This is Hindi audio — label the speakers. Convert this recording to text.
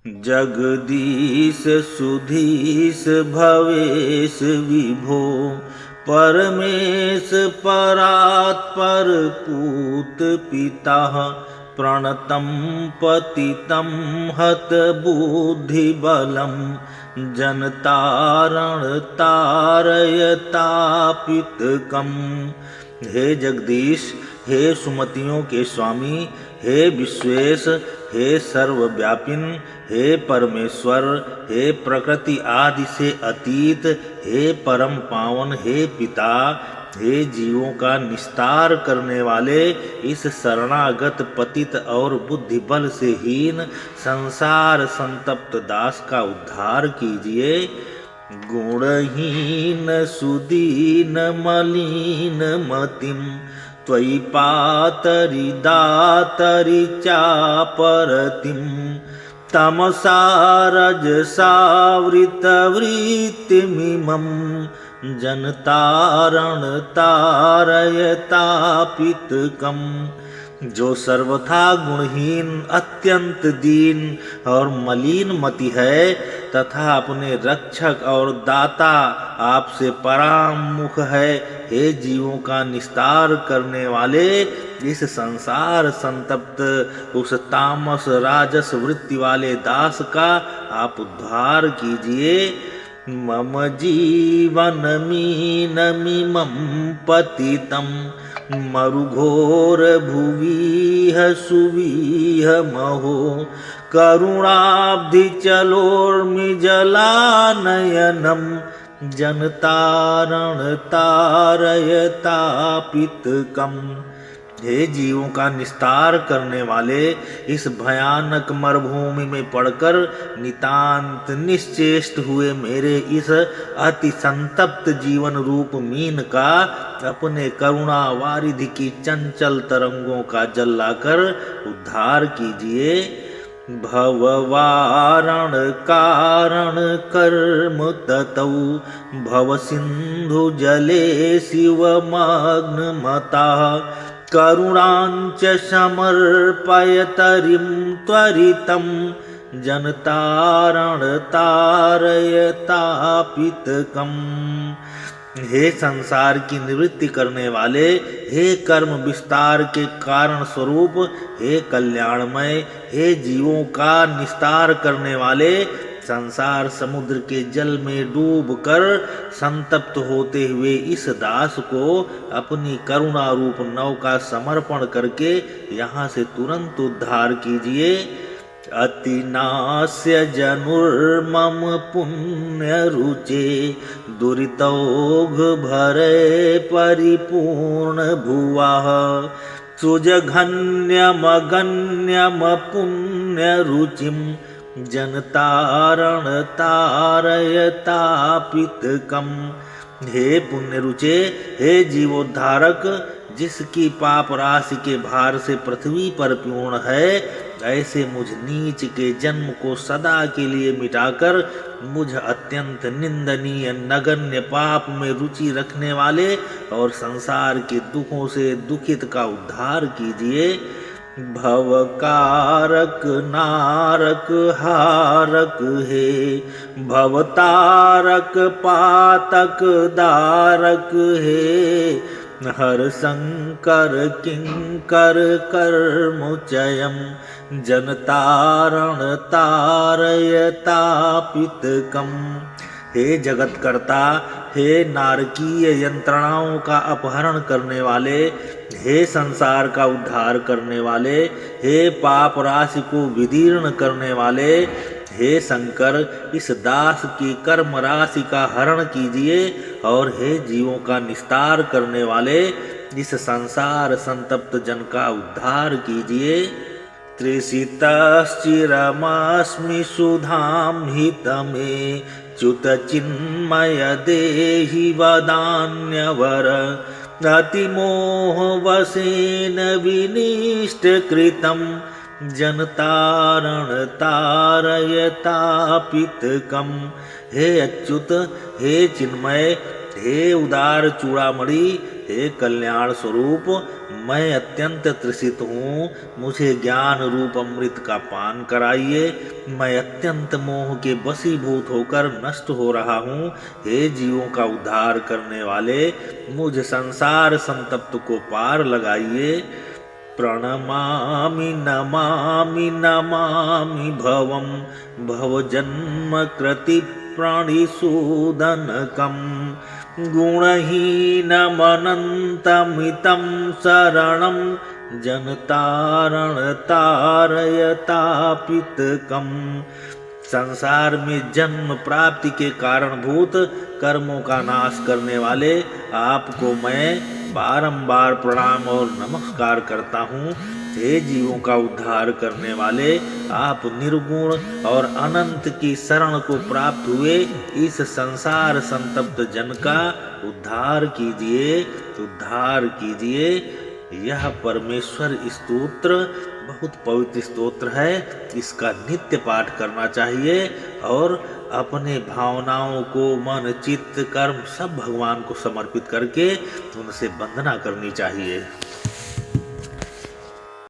Speaker 1: जगदीश सुधीश भवेश विभो परमेश परात्पर पूत पिता प्रणतं पतितं हत बुद्धिबलं जनतारण तारयतापितकम्। हे जगदीश, हे सुमतियों के स्वामी, हे विश्वेश, हे सर्वव्यापिन, हे परमेश्वर, हे प्रकृति आदि से अतीत, हे परम पावन, हे पिता, हे जीवों का निस्तार करने वाले, इस शरणागत पतित और बुद्धि बल से हीन संसार संतप्त दास का उद्धार कीजिए। गुणहीन सुदीन मलिन मतिम त्वयि पातरि दातरि चापरतिम तमसा रजसावृतवृत्तिमिमं जनतारण तारयतापितकम्। जो सर्वथा गुणहीन, अत्यंत दीन और मलिन मति है तथा अपने रक्षक और दाता आपसे परामुख है, हे जीवों का निस्तार करने वाले, इस संसार संतप्त उस तामस राजस वृत्ति वाले दास का आप उद्धार कीजिए। मम जीवनमीनमिमं पतितं मरुघोर भुवीह सुवीह महो करुणाब्धि चलोर्मिजलानयनं जनतारण तारयतापितकम्। हे जीवों का निस्तार करने वाले, इस भयानक मरुभूमि में पड़कर नितांत निश्चेष्ट हुए मेरे इस अति संतप्त जीवन रूप मीन का अपने करुणा वारिधि की चंचल तरंगों का जल लाकर उद्धार कीजिए। भववारण कारण कर्म ततौ भव सिंधु जले शिवमग्नमता करुणाञ्च समर्पयतरिं त्वरितं जनतारण तारयतापितकम्। हे संसार की निवृत्ति करने वाले, हे कर्म विस्तार के कारण स्वरूप, हे कल्याणमय, हे जीवों का निस्तार करने वाले, संसार समुद्र के जल में डूबकर संतप्त होते हुए इस दास को अपनी करुणा रूप नौका समर्पण करके यहाँ से तुरंत उद्धार कीजिए। अतिनास्य जनुर्मम पुण्य रुचे दुरितौघ भरे परिपूर्ण भुवः सुजघन्यमगन्यम पुण्य रुचिम जनतारण तारयतापितकम्। हे पुण्य रुचे, हे जीवोद्धारक, जिसकी पाप राशि के भार से पृथ्वी पर पूर्ण है, ऐसे मुझ नीच के जन्म को सदा के लिए मिटाकर मुझ अत्यंत निंदनीय नगण्य पाप में रुचि रखने वाले और संसार के दुखों से दुखित का उद्धार कीजिए। भवकारक नारक हारक हे भवतारक पातक दारक हे हर शंकर किंकर कर्मुचयं जनतारण तारयतापितकम्। हे जगतकर्ता, हे नारकीय यंत्रणाओं का अपहरण करने वाले, हे संसार का उद्धार करने वाले, हे पाप राशि को विदीर्ण करने वाले, हे शंकर, इस दास की कर्म राशि का हरण कीजिए और हे जीवों का निस्तार करने वाले, इस संसार संतप्त जन का उद्धार कीजिए। त्रिषितश्चिरमस्मि सुधां हितमे च्युत चिन्मय देहि वदान्यवर अतिमोहवशेन विनिष्टकृतं जनतारण तारयतापितकम्। हे अच्युत, हे चिन्मय, हे उदार चूड़ामणि, हे कल्याण स्वरूप, मैं अत्यंत तृषित हूँ, मुझे ज्ञान रूप अमृत का पान कराइए। मैं अत्यंत मोह के वशीभूत होकर नष्ट हो रहा हूँ। हे जीवों का उद्धार करने वाले, मुझ संसार संतप्त को पार लगाइए। प्रणमामि नमामि नमामि भवं भवजन्म कृति प्रणिसूदनकं गुणहीनमनन्तमितं शरणं जनतारणतारयतापितकं। संसार में जन्म प्राप्ति के कारणभूत कर्मों का नाश करने वाले आपको मैं बारंबार प्रणाम और नमस्कार करता हूँ। हे जीवों का उद्धार करने वाले, आप निर्गुण और अनंत की शरण को प्राप्त हुए इस संसार संतप्त जन का उद्धार कीजिए, उद्धार कीजिए। यह परमेश्वर स्तोत्र बहुत पवित्र स्तोत्र है, इसका नित्य पाठ करना चाहिए और अपने भावनाओं को मन चित्त कर्म सब भगवान को समर्पित करके उनसे वंदना करनी चाहिए।